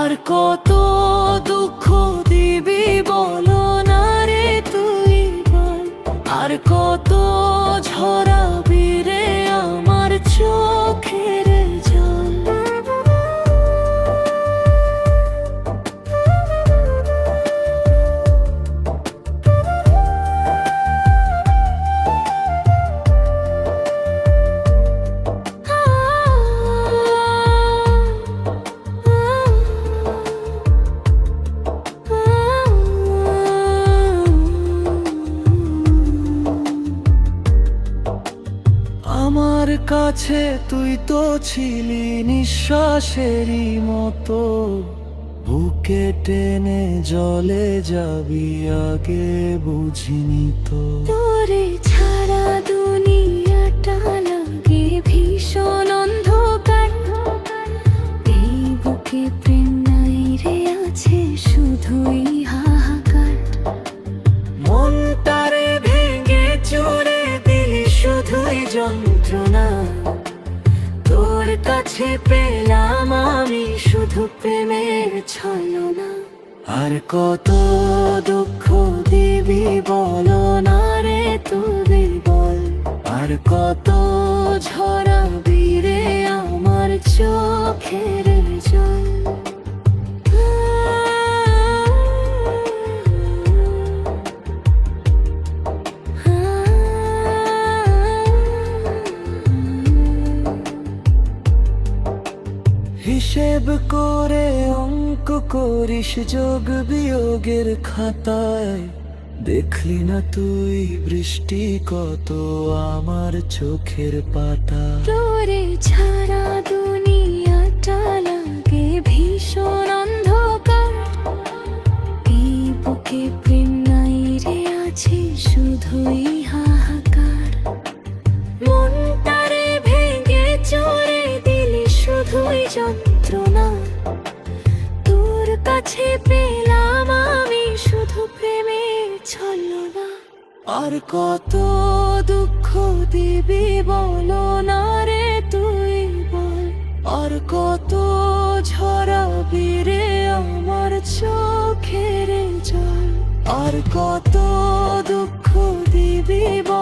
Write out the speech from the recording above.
আর কত দুঃখ দিবি বলো না রে তুই বল, আর কত ঝরাবি রে আমার চোখের জল। আমার কাছে তুই তো ছিলি নিঃশ্বাসেরই মতো, বুকে টেনে জলে যাবি আগে বুঝিনি তো। তোরে ছাড়া দুনিয়াটা লাগে ভীষণ অন্ধকার, এই বুকে প্রেম নাই রে আছে শুধুই হাহাকার। মনটারে ভেঙে চুরে দিলি শুধুই যন্ত্রণা, তোর কাছে পেলাম আমি শুধু প্রেমের ছলনা। আর কত দুঃখ দিবি বলো না রে তুই বল, আর কত ঝরাবি রে আমার চোখের জল। হিসেব করে অঙ্ক করিস যোগ বিয়োগের খাতায়, দেখলি না তুই বৃষ্টি কত আমার চোখের পাতা। তোরে ছাড়া দুনিয়াটা লাগে ভীষণ অন্ধকার, এই বুকে প্রেম নাই রে আছে শুধুই হাহাকার। মনটারে ভেঙে চড়ে দিলি শুধুই যন্ত্রণা, তোর কাছে পেলাম আমি শুধু প্রেমের ছলনা। আর কত দুঃখ দিবি বলো না রে তুই বল, আর কত ঝরাবি রে আমার চোখের জল। আর কত দুঃখ দিবি বল।